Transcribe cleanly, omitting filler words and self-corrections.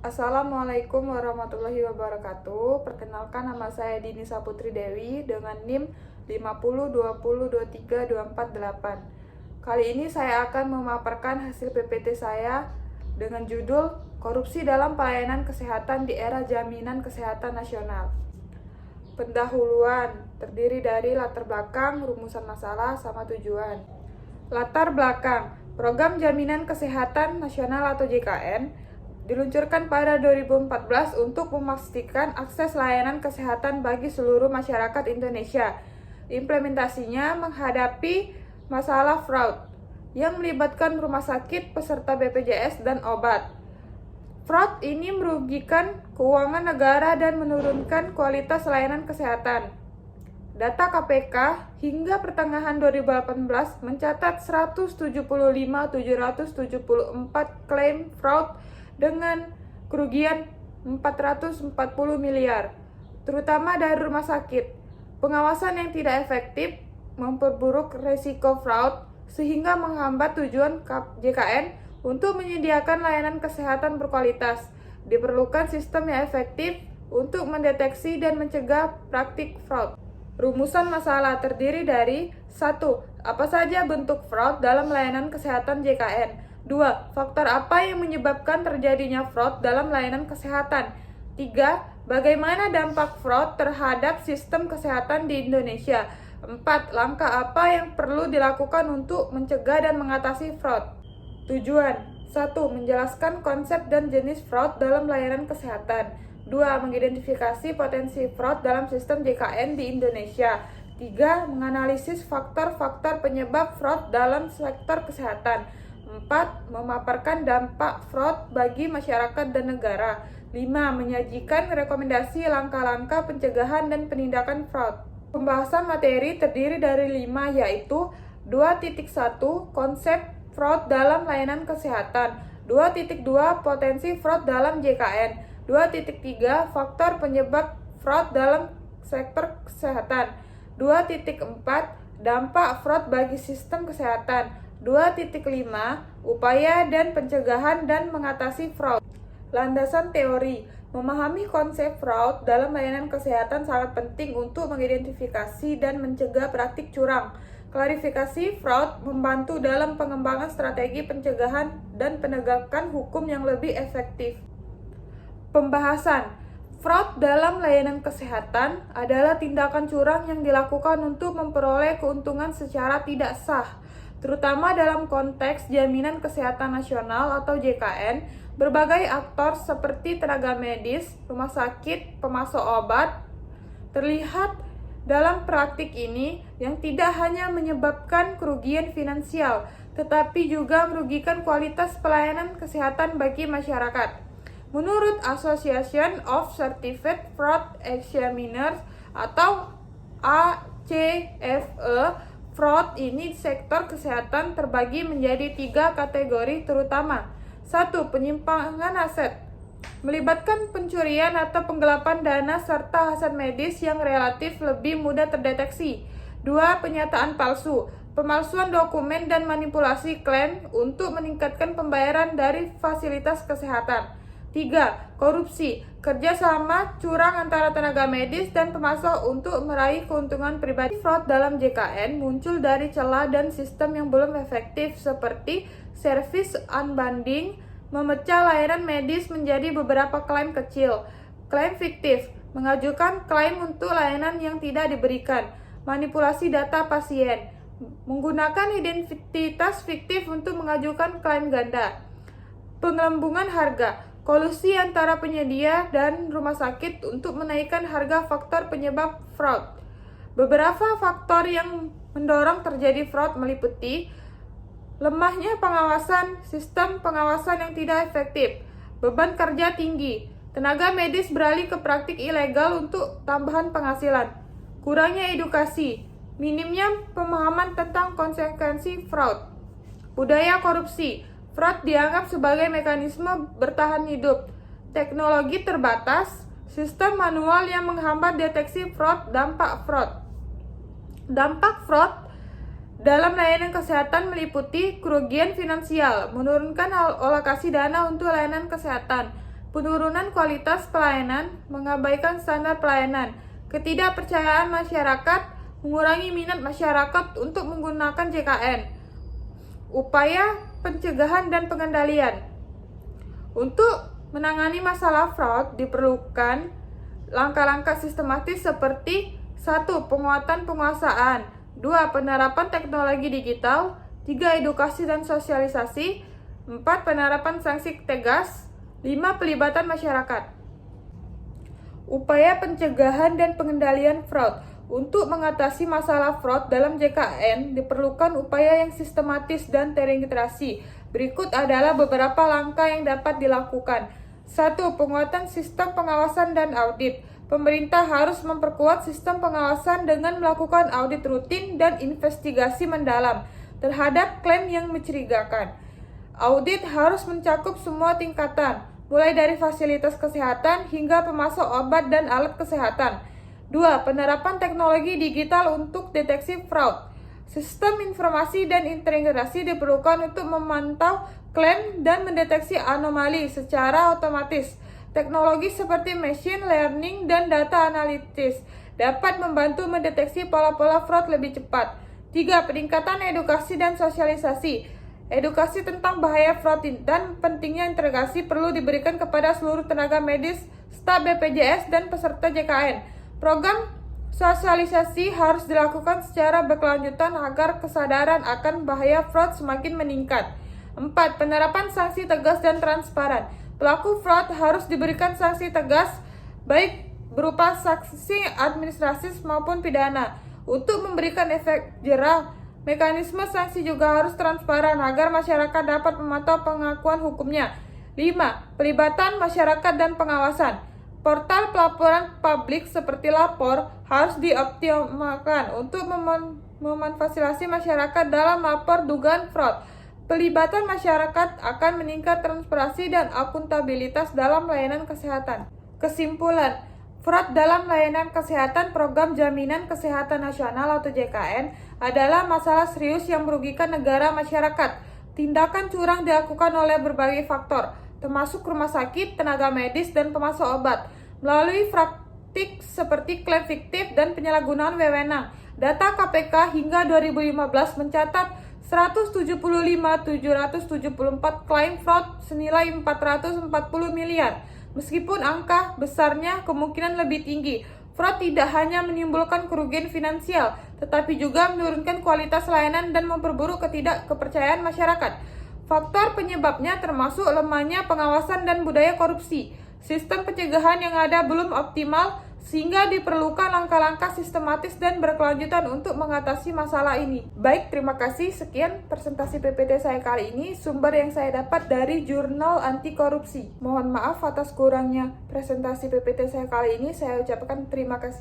Assalamualaikum warahmatullahi wabarakatuh. Perkenalkan, nama saya Dini Saputri Dewi dengan NIM 5020232448. Kali ini saya akan memaparkan hasil PPT saya dengan judul Korupsi dalam Pelayanan Kesehatan di Era Jaminan Kesehatan Nasional. Pendahuluan terdiri dari latar belakang, rumusan masalah, sama tujuan. Latar belakang, Program Jaminan Kesehatan Nasional atau JKN diluncurkan pada 2014 untuk memastikan akses layanan kesehatan bagi seluruh masyarakat Indonesia. Implementasinya menghadapi masalah fraud yang melibatkan rumah sakit, peserta BPJS, dan obat. Fraud ini merugikan keuangan negara dan menurunkan kualitas layanan kesehatan. Data KPK hingga pertengahan 2018 mencatat 175.774 klaim fraud dengan kerugian 440 miliar, terutama dari rumah sakit. Pengawasan yang tidak efektif memperburuk risiko fraud sehingga menghambat tujuan JKN untuk menyediakan layanan kesehatan berkualitas. Diperlukan sistem yang efektif untuk mendeteksi dan mencegah praktik fraud. Rumusan masalah terdiri dari 1. Apa saja bentuk fraud dalam layanan kesehatan JKN? 2. Faktor apa yang menyebabkan terjadinya fraud dalam layanan kesehatan? 3. Bagaimana dampak fraud terhadap sistem kesehatan di Indonesia? 4. Langkah apa yang perlu dilakukan untuk mencegah dan mengatasi fraud? Tujuan 1. Menjelaskan konsep dan jenis fraud dalam layanan kesehatan. 2. Mengidentifikasi potensi fraud dalam sistem JKN di Indonesia. 3. Menganalisis faktor-faktor penyebab fraud dalam sektor kesehatan. 4. Memaparkan dampak fraud bagi masyarakat dan negara. 5. Menyajikan rekomendasi langkah-langkah pencegahan dan penindakan fraud. Pembahasan materi terdiri dari 5, yaitu 2.1 Konsep fraud dalam layanan kesehatan, 2.2 Potensi fraud dalam JKN, 2.3 Faktor penyebab fraud dalam sektor kesehatan, 2.4 Dampak fraud bagi sistem kesehatan, 2.5 Upaya dan pencegahan dan mengatasi fraud. Landasan teori. Memahami konsep fraud dalam layanan kesehatan sangat penting untuk mengidentifikasi dan mencegah praktik curang. Klarifikasi fraud membantu dalam pengembangan strategi pencegahan dan penegakan hukum yang lebih efektif. Pembahasan. Fraud dalam layanan kesehatan adalah tindakan curang yang dilakukan untuk memperoleh keuntungan secara tidak sah, terutama dalam konteks Jaminan Kesehatan Nasional atau JKN. Berbagai aktor seperti tenaga medis, rumah sakit, pemasok obat terlihat dalam praktik ini yang tidak hanya menyebabkan kerugian finansial, tetapi juga merugikan kualitas pelayanan kesehatan bagi masyarakat. Menurut Association of Certified Fraud Examiners atau ACFE, fraud ini sektor kesehatan terbagi menjadi 3 kategori terutama. 1. Penyimpangan aset, melibatkan pencurian atau penggelapan dana serta aset medis yang relatif lebih mudah terdeteksi. 2. Penyataan palsu, pemalsuan dokumen dan manipulasi klaim untuk meningkatkan pembayaran dari fasilitas kesehatan. 3. Korupsi, kerjasama curang antara tenaga medis dan pemasok untuk meraih keuntungan pribadi. Fraud dalam JKN muncul dari celah dan sistem yang belum efektif seperti service unbundling, memecah layanan medis menjadi beberapa klaim kecil, klaim fiktif, mengajukan klaim untuk layanan yang tidak diberikan, manipulasi data pasien, menggunakan identitas fiktif untuk mengajukan klaim ganda, penggelembungan harga, kolusi antara penyedia dan rumah sakit untuk menaikkan harga. Faktor penyebab fraud. Beberapa faktor yang mendorong terjadi fraud meliputi lemahnya pengawasan, sistem pengawasan yang tidak efektif, beban kerja tinggi, tenaga medis beralih ke praktik ilegal untuk tambahan penghasilan, kurangnya edukasi, minimnya pemahaman tentang konsekuensi fraud, budaya korupsi. Fraud dianggap sebagai mekanisme bertahan hidup, teknologi terbatas, sistem manual yang menghambat deteksi fraud. Dampak fraud. Dampak fraud dalam layanan kesehatan meliputi kerugian finansial, menurunkan alokasi dana untuk layanan kesehatan, penurunan kualitas pelayanan, mengabaikan standar pelayanan, ketidakpercayaan masyarakat, mengurangi minat masyarakat untuk menggunakan JKN, upaya pencegahan dan pengendalian. Untuk menangani masalah fraud diperlukan langkah-langkah sistematis seperti 1. Penguatan penguasaan, 2. Penerapan teknologi digital, 3. Edukasi dan sosialisasi, 4. Penerapan sanksi tegas, 5. Pelibatan masyarakat. Upaya pencegahan dan pengendalian fraud. Untuk mengatasi masalah fraud dalam JKN diperlukan upaya yang sistematis dan terintegrasi. Berikut adalah beberapa langkah yang dapat dilakukan. 1. Penguatan sistem pengawasan dan audit. Pemerintah harus memperkuat sistem pengawasan dengan melakukan audit rutin dan investigasi mendalam terhadap klaim yang mencurigakan. Audit harus mencakup semua tingkatan, mulai dari fasilitas kesehatan hingga pemasok obat dan alat kesehatan. 2. Penerapan teknologi digital untuk deteksi fraud. Sistem informasi dan integrasi diperlukan untuk memantau klaim dan mendeteksi anomali secara otomatis. Teknologi seperti machine learning dan data analitis dapat membantu mendeteksi pola-pola fraud lebih cepat. 3. Peningkatan edukasi dan sosialisasi. Edukasi tentang bahaya fraud dan pentingnya integrasi perlu diberikan kepada seluruh tenaga medis, staf BPJS, dan peserta JKN. Program sosialisasi harus dilakukan secara berkelanjutan agar kesadaran akan bahaya fraud semakin meningkat. 4. Penerapan sanksi tegas dan transparan. Pelaku fraud harus diberikan sanksi tegas, baik berupa sanksi administratif maupun pidana. Untuk memberikan efek jerah, mekanisme sanksi juga harus transparan agar masyarakat dapat memantau pengakuan hukumnya. 5. Pelibatan masyarakat dan pengawasan. Portal pelaporan publik seperti Lapor harus dioptimalkan untuk memanfasilitasi masyarakat dalam lapor dugaan fraud. Pelibatan masyarakat akan meningkat transparansi dan akuntabilitas dalam layanan kesehatan. Kesimpulan, fraud dalam layanan kesehatan Program Jaminan Kesehatan Nasional atau JKN adalah masalah serius yang merugikan negara masyarakat. Tindakan curang dilakukan oleh berbagai faktor, termasuk rumah sakit, tenaga medis, dan pemasok obat. Melalui praktik seperti klaim fiktif dan penyalahgunaan wewenang, data KPK hingga 2015 mencatat 175.774 klaim fraud senilai 440 miliar. Meskipun angka besarnya kemungkinan lebih tinggi, fraud tidak hanya menimbulkan kerugian finansial, tetapi juga menurunkan kualitas layanan dan memperburuk ketidakpercayaan masyarakat. Faktor penyebabnya termasuk lemahnya pengawasan dan budaya korupsi. Sistem pencegahan yang ada belum optimal, sehingga diperlukan langkah-langkah sistematis dan berkelanjutan untuk mengatasi masalah ini. Baik, terima kasih. Sekian presentasi PPT saya kali ini. Sumber yang saya dapat dari Jurnal Anti Korupsi. Mohon maaf atas kurangnya presentasi PPT saya kali ini. Saya ucapkan terima kasih.